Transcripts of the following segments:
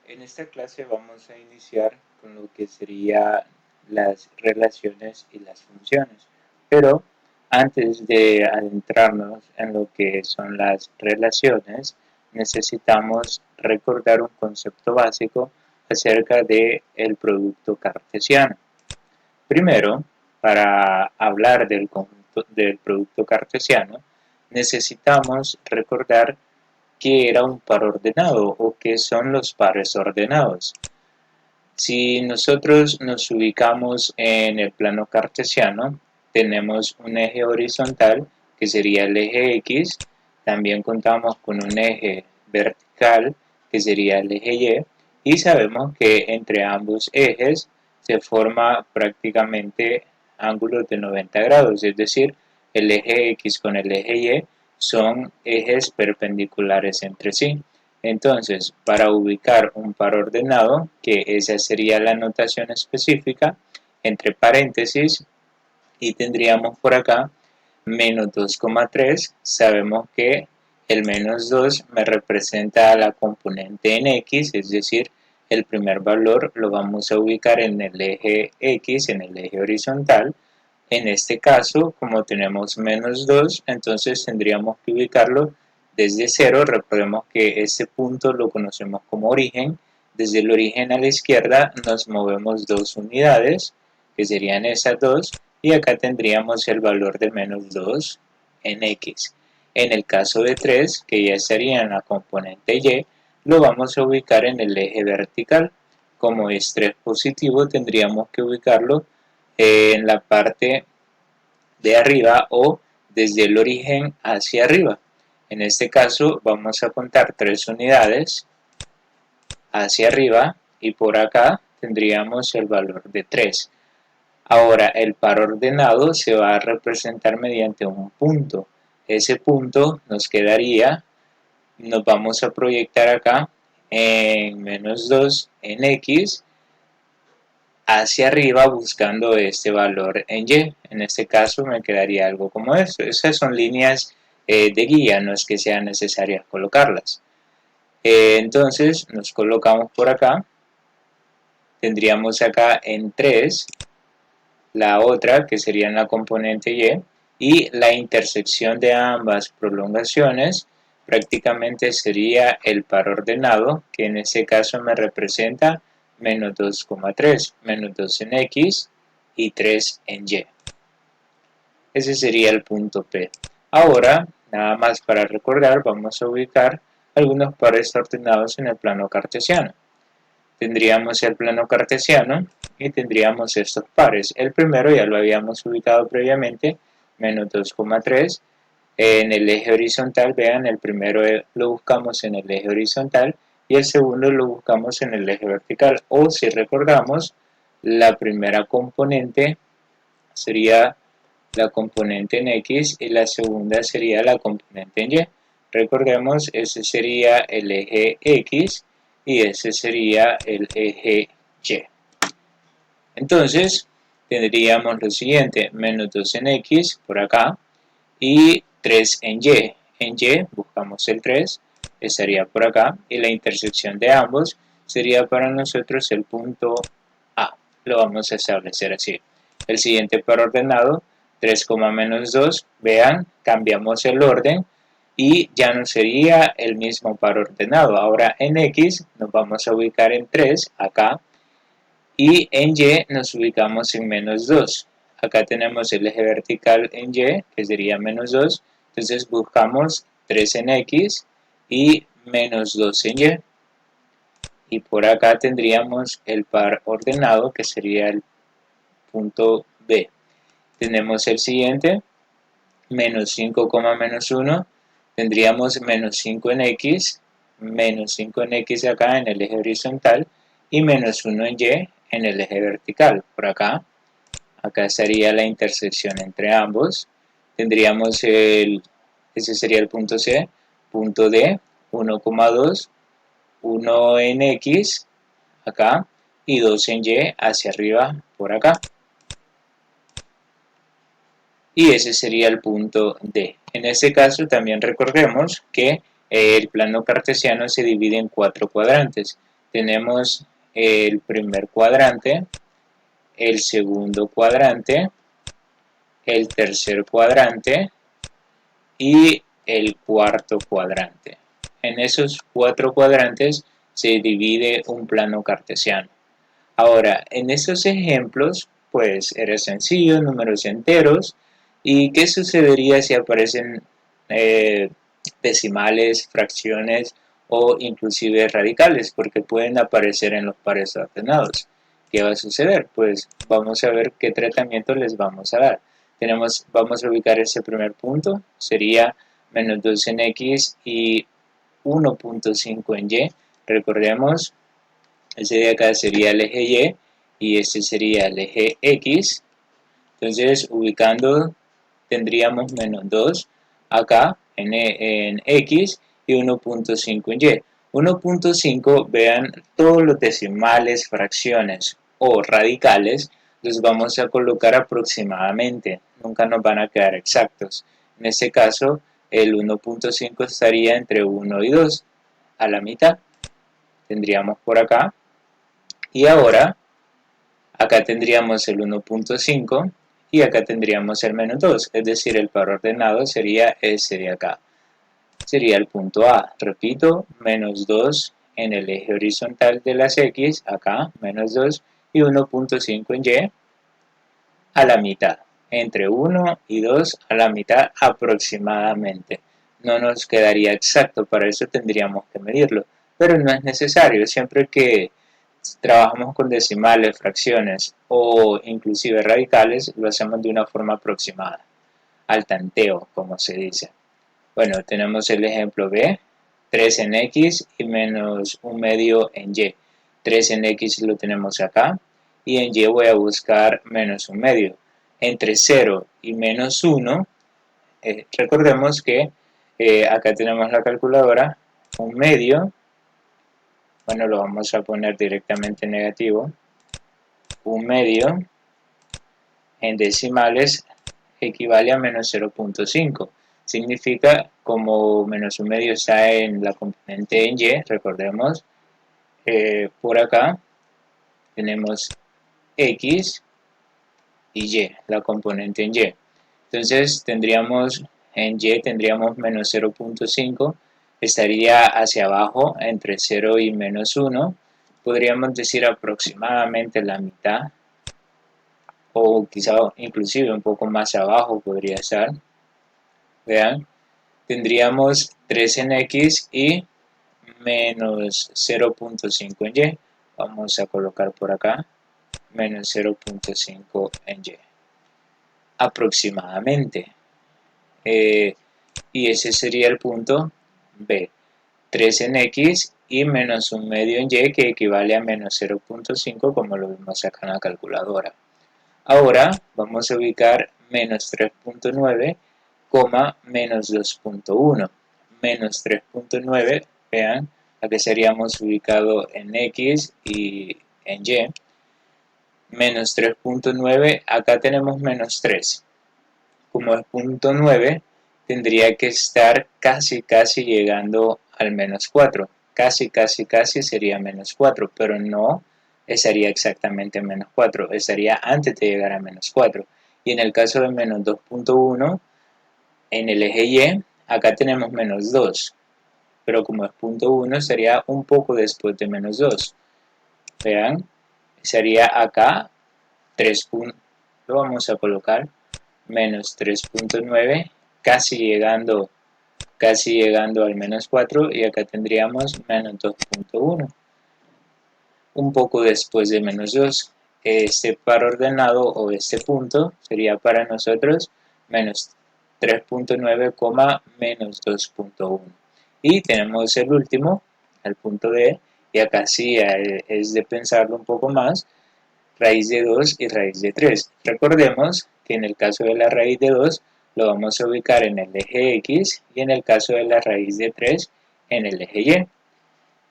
En esta clase vamos a iniciar con lo que serían las relaciones y las funciones. Pero antes de adentrarnos en lo que son las relaciones, necesitamos recordar un concepto básico acerca del producto cartesiano. Primero, para hablar del producto cartesiano, necesitamos recordar qué era un par ordenado o qué son los pares ordenados. Si nosotros nos ubicamos en el plano cartesiano, tenemos un eje horizontal que sería el eje X, también contamos con un eje vertical que sería el eje Y, y sabemos que entre ambos ejes se forma prácticamente ángulos de 90 grados, es decir, el eje X con el eje Y son ejes perpendiculares entre sí. Entonces, para ubicar un par ordenado, que esa sería la notación específica, entre paréntesis, y tendríamos por acá menos 2,3, sabemos que el menos 2 me representa la componente en X, es decir, el primer valor lo vamos a ubicar en el eje X, en el eje horizontal. En este caso, como tenemos menos 2, entonces tendríamos que ubicarlo desde 0. Recordemos que este punto lo conocemos como origen. Desde el origen a la izquierda nos movemos 2 unidades, que serían esas 2, y acá tendríamos el valor de menos 2 en X. En el caso de 3, que ya estaría en la componente Y, lo vamos a ubicar en el eje vertical. Como es 3 positivo, tendríamos que ubicarlo en la parte de arriba o desde el origen hacia arriba. En este caso vamos a contar 3 unidades hacia arriba y por acá tendríamos el valor de 3. Ahora el par ordenado se va a representar mediante un punto. Ese punto nos quedaría, nos vamos a proyectar acá en menos 2 en X hacia arriba buscando este valor en Y. En este caso me quedaría algo como esto. Esas son líneas de guía, no es que sea necesario colocarlas. Entonces nos colocamos por acá. Tendríamos acá en 3 la otra que sería en la componente Y y la intersección de ambas prolongaciones prácticamente sería el par ordenado, que en este caso me representa menos 2,3, menos 2 en X y 3 en Y. Ese sería el punto P. Ahora, nada más para recordar, vamos a ubicar algunos pares ordenados en el plano cartesiano. Tendríamos el plano cartesiano y tendríamos estos pares. El primero ya lo habíamos ubicado previamente, menos 2,3. En el eje horizontal, vean, el primero lo buscamos en el eje horizontal y el segundo lo buscamos en el eje vertical. O si recordamos, la primera componente sería la componente en X y la segunda sería la componente en Y. Recordemos, ese sería el eje X y ese sería el eje Y. Entonces, tendríamos lo siguiente, menos 2 en X por acá y 3 en Y. En Y buscamos el 3, estaría por acá, y la intersección de ambos sería para nosotros el punto A. Lo vamos a establecer así. El siguiente par ordenado, 3, menos 2, vean, cambiamos el orden y ya no sería el mismo par ordenado. Ahora en X nos vamos a ubicar en 3, acá, y en Y nos ubicamos en menos 2. Acá tenemos el eje vertical en Y, que sería menos 2. Entonces buscamos 3 en X y menos 2 en Y. Y por acá tendríamos el par ordenado, que sería el punto B. Tenemos el siguiente, menos 5, menos 1. Tendríamos menos 5 en X, menos 5 en X acá en el eje horizontal y menos 1 en Y en el eje vertical. Por acá, acá estaría la intersección entre ambos. Tendríamos ese sería el punto C, punto D, 1,2, 1 en X acá y 2 en Y hacia arriba por acá. Y ese sería el punto D. En este caso también recordemos que el plano cartesiano se divide en 4 cuadrantes. tenemos el primer cuadrante, el segundo cuadrante, el tercer cuadrante y el cuarto cuadrante. En esos 4 cuadrantes se divide un plano cartesiano. Ahora, en estos ejemplos, pues era sencillo, números enteros. ¿Y qué sucedería si aparecen eh, decimales, fracciones o inclusive radicales? Porque pueden aparecer en los pares ordenados. ¿Qué va a suceder? Pues vamos a ver qué tratamiento les vamos a dar. Vamos a ubicar ese primer punto, sería menos 2 en X y 1.5 en Y. Recordemos, ese de acá sería el eje Y y este sería el eje X. Entonces, ubicando, tendríamos menos 2 acá en X y 1.5 en Y. 1.5, vean, todos los decimales, fracciones o radicales los vamos a colocar aproximadamente, nunca nos van a quedar exactos. En este caso, el 1.5 estaría entre 1 y 2, a la mitad. Tendríamos por acá. Y ahora, acá tendríamos el 1.5 y acá tendríamos el menos 2, es decir, el par ordenado sería ese de acá. Sería el punto A, repito, menos 2 en el eje horizontal de las X, acá, menos 2, y 1.5 en Y, a la mitad, entre 1 y 2 a la mitad aproximadamente. No nos quedaría exacto, para eso tendríamos que medirlo, pero no es necesario, siempre que trabajamos con decimales, fracciones o inclusive radicales, lo hacemos de una forma aproximada, al tanteo, como se dice. Bueno, tenemos el ejemplo B, 3 en X y menos un medio en Y. 3 en X lo tenemos acá y en Y voy a buscar menos un medio. Entre 0 y menos 1, recordemos que acá tenemos la calculadora, un medio, bueno, lo vamos a poner directamente negativo, un medio en decimales equivale a menos 0.5. Significa, como menos un medio está en la componente en Y, recordemos, por acá tenemos X y Y, la componente en Y. Entonces tendríamos en Y tendríamos menos 0.5, estaría hacia abajo entre 0 y menos 1, podríamos decir aproximadamente la mitad, o quizá inclusive un poco más abajo podría estar. Vean, tendríamos 3 en X y menos 0.5 en Y. Vamos a colocar por acá menos 0.5 en Y. Aproximadamente. Y ese sería el punto B. 3 en X y menos un medio en Y, que equivale a menos 0.5, como lo vimos acá en la calculadora. Ahora vamos a ubicar menos 3.9, menos 2.1. Menos 3.9, vean, aquí seríamos ubicado en X y en Y. Menos 3.9, acá tenemos menos 3. Como es punto 9, tendría que estar casi llegando al menos 4. Casi sería menos 4, pero no estaría exactamente menos 4, estaría antes de llegar a menos 4. Y en el caso de menos 2.1, en el eje Y, acá tenemos menos 2, pero como es punto 1, sería un poco después de menos 2. Vean, sería acá 3. Lo vamos a colocar menos 3.9, casi llegando al menos 4, y acá tendríamos menos 2.1, un poco después de menos 2. Este par ordenado o este punto sería para nosotros menos 3.9, menos 2.1. Y tenemos el último, el punto D, y acá sí es de pensarlo un poco más, raíz de 2 y raíz de 3. Recordemos que en el caso de la raíz de 2 lo vamos a ubicar en el eje X y en el caso de la raíz de 3 en el eje Y.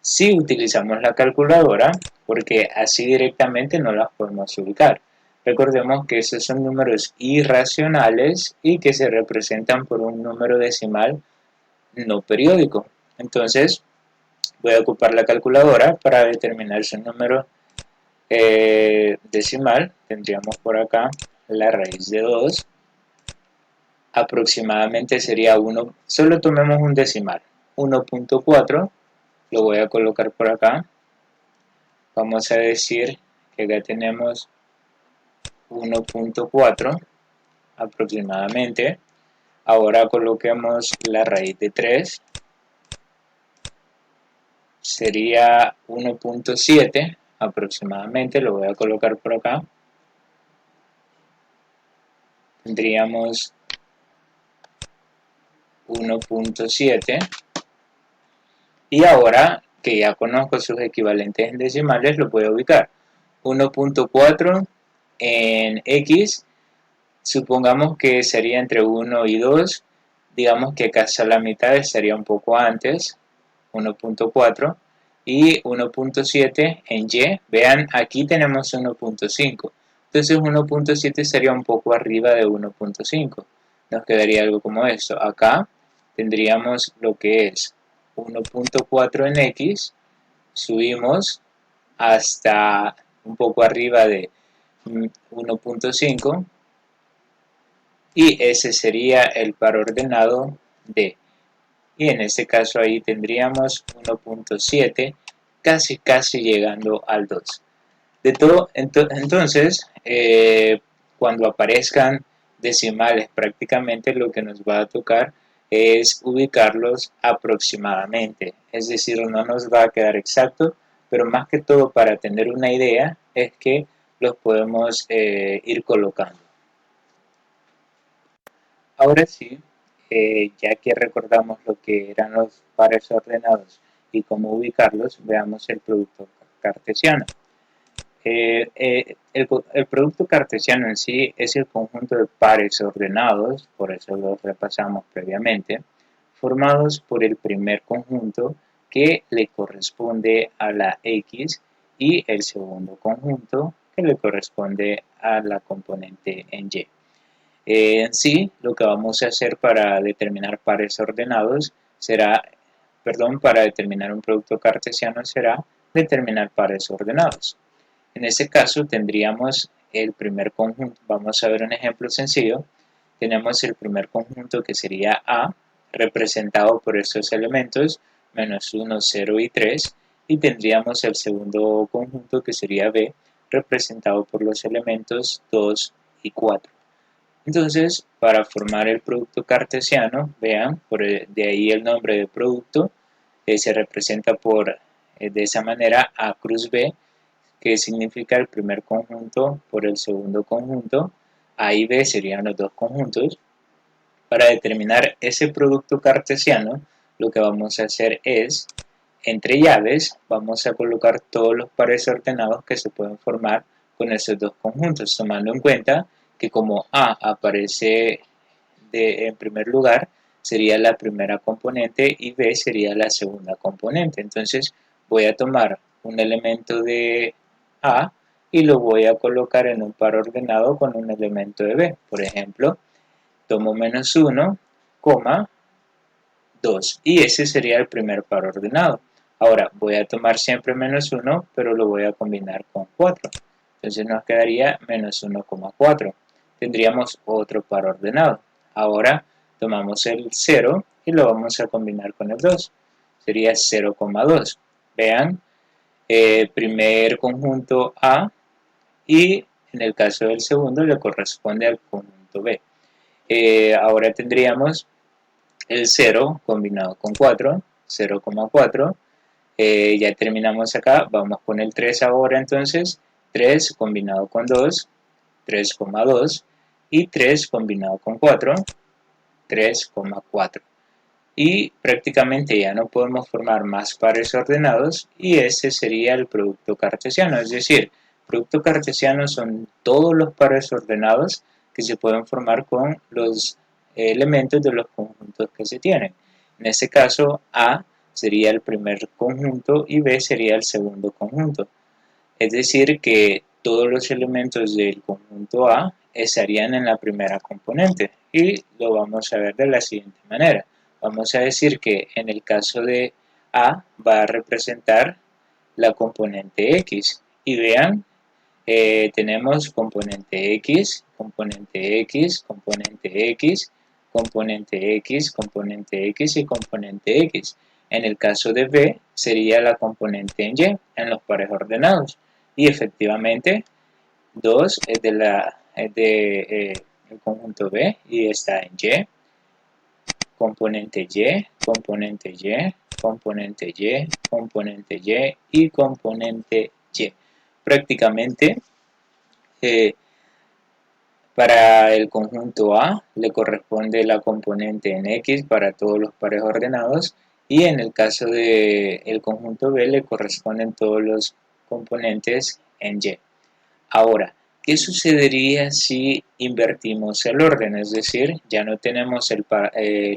Si utilizamos la calculadora, porque así directamente no las podemos ubicar. Recordemos que estos son números irracionales y que se representan por un número decimal no periódico. Entonces, Voy a ocupar la calculadora para determinar su número decimal. Tendríamos por acá la raíz de 2. Aproximadamente sería 1, solo tomemos un decimal, 1.4, lo voy a colocar por acá. Vamos a decir que acá tenemos 1.4 aproximadamente. Ahora coloquemos la raíz de 3, sería 1.7 aproximadamente, lo voy a colocar por acá. Tendríamos 1.7 y ahora que ya conozco sus equivalentes en decimales, lo voy a ubicar. 1.4 en X, supongamos que sería entre 1 y 2, digamos que casi a la mitad estaría un poco antes, 1.4, y 1.7 en Y, vean aquí tenemos 1.5, entonces 1.7 sería un poco arriba de 1.5, nos quedaría algo como esto. Acá tendríamos lo que es 1.4 en X, subimos hasta un poco arriba de 1.5 y ese sería el par ordenado D. Y en este caso ahí tendríamos 1.7, casi llegando al 2. De todo, entonces, cuando aparezcan decimales prácticamente lo que nos va a tocar es ubicarlos aproximadamente, es decir, no nos va a quedar exacto, pero más que todo para tener una idea es que los podemos ir colocando. Ahora sí, ya que recordamos lo que eran los pares ordenados y cómo ubicarlos, veamos el producto cartesiano. El producto cartesiano en sí es el conjunto de pares ordenados, por eso los repasamos previamente, formados por el primer conjunto que le corresponde a la X y el segundo conjunto que le corresponde a la componente en Y. En sí, lo que vamos a hacer para determinar pares ordenados será, para determinar un producto cartesiano será determinar pares ordenados. En este caso tendríamos el primer conjunto, vamos a ver un ejemplo sencillo, tenemos el primer conjunto que sería A, representado por estos elementos, menos 1, 0 y 3, y tendríamos el segundo conjunto que sería B, representado por los elementos 2 y 4. Entonces, para formar el producto cartesiano, vean, de ahí el nombre de producto, se representa de esa manera A cruz B, que significa el primer conjunto por el segundo conjunto. A y B serían los dos conjuntos. Para determinar ese producto cartesiano, lo que vamos a hacer es, entre llaves, vamos a colocar todos los pares ordenados que se pueden formar con esos dos conjuntos, tomando en cuenta que como A aparece en primer lugar, sería la primera componente y B sería la segunda componente. Entonces voy a tomar un elemento de A y lo voy a colocar en un par ordenado con un elemento de B. Por ejemplo, tomo menos 1, 2 y ese sería el primer par ordenado. Ahora voy a tomar siempre menos 1, pero lo voy a combinar con 4. Entonces nos quedaría menos 1,4. Tendríamos otro par ordenado. Ahora tomamos el 0 y lo vamos a combinar con el 2. Sería 0,2. Vean, primer conjunto A y en el caso del segundo le corresponde al conjunto B. Ahora tendríamos el 0 combinado con 4, 0,4. Ya terminamos acá, vamos con el 3 ahora entonces, 3 combinado con 2, 3,2 y 3 combinado con 4, 3,4. Y prácticamente ya no podemos formar más pares ordenados y ese sería el producto cartesiano, es decir, producto cartesiano son todos los pares ordenados que se pueden formar con los elementos de los conjuntos que se tienen. En este caso, A sería el primer conjunto y B sería el segundo conjunto. Es decir, que todos los elementos del conjunto A estarían en la primera componente y lo vamos a ver de la siguiente manera. Vamos a decir que en el caso de A va a representar la componente X. Y vean, tenemos componente X, componente X, componente X, componente X, componente X y componente X. En el caso de B sería la componente en Y en los pares ordenados. Y efectivamente 2 es de el conjunto B y está en Y. Componente Y, componente Y, componente Y, componente Y y componente Y. Prácticamente para el conjunto A le corresponde la componente en X para todos los pares ordenados y en el caso del conjunto B le corresponden todos los componentes en Y. Ahora, ¿qué sucedería si invertimos el orden? Es decir, ya no tenemos el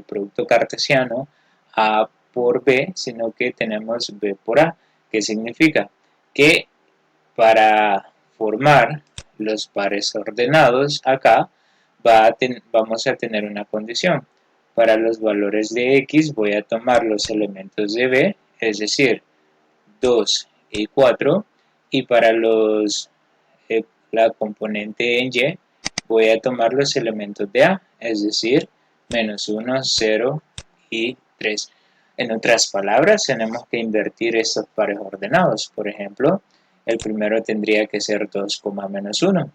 producto cartesiano A por B, sino que tenemos B por A. ¿Qué significa? Que para formar los pares ordenados acá vamos a tener una condición. Para los valores de X voy a tomar los elementos de B, es decir, 2 y 4, y para la componente en Y voy a tomar los elementos de A, es decir, menos 1, 0 y 3. En otras palabras, tenemos que invertir estos pares ordenados. Por ejemplo, el primero tendría que ser 2, menos 1.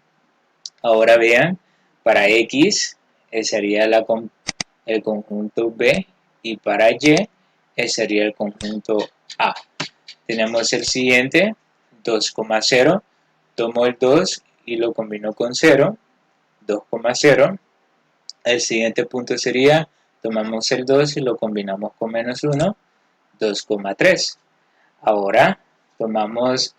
Ahora vean, para X sería el conjunto B y para Y sería el conjunto A. Tenemos el siguiente, 2, 0. Tomo el 2 y lo combino con 0, 2, 0. El siguiente punto sería, tomamos el 2 y lo combinamos con menos 1, 2, 3. Ahora tomamos,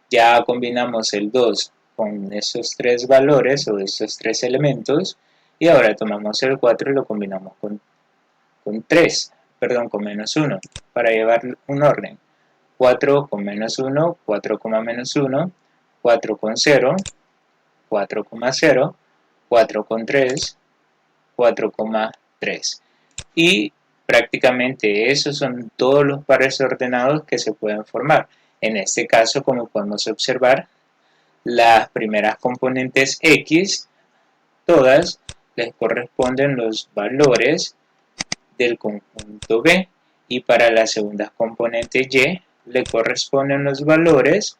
ya combinamos el 2 con esos tres valores o esos tres elementos y ahora tomamos el 4 y lo combinamos con menos 1 para llevar un orden. 4 con menos 1, 4, menos 1, 4 con 0, 4, 0, 4 con 3, 4, 3. Y prácticamente esos son todos los pares ordenados que se pueden formar. En este caso, como podemos observar, las primeras componentes X, todas les corresponden los valores del conjunto B y para las segundas componentes Y le corresponden los valores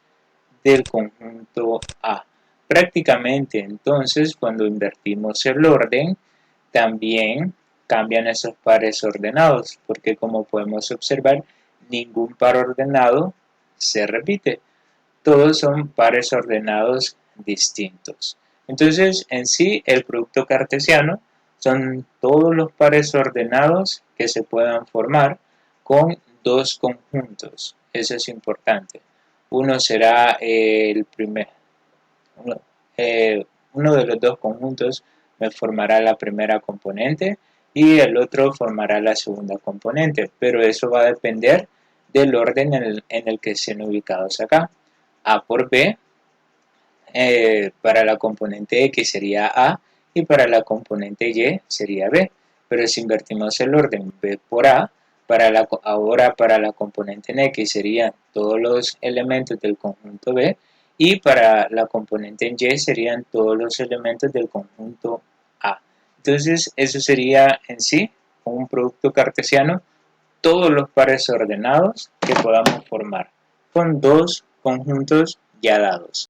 del conjunto A. Prácticamente entonces cuando invertimos el orden también cambian esos pares ordenados porque como podemos observar ningún par ordenado se repite, todos son pares ordenados distintos. Entonces en sí el producto cartesiano son todos los pares ordenados que se puedan formar con dos conjuntos. Eso es importante. Uno será uno de los dos conjuntos me formará la primera componente y el otro formará la segunda componente, pero eso va a depender del orden en el que estén ubicados acá. A por B, para la componente X sería A y para la componente Y sería B, pero si invertimos el orden B por A, ahora para la componente en X serían todos los elementos del conjunto B y para la componente en Y serían todos los elementos del conjunto A. Entonces eso sería en sí un producto cartesiano, todos los pares ordenados que podamos formar con dos conjuntos ya dados.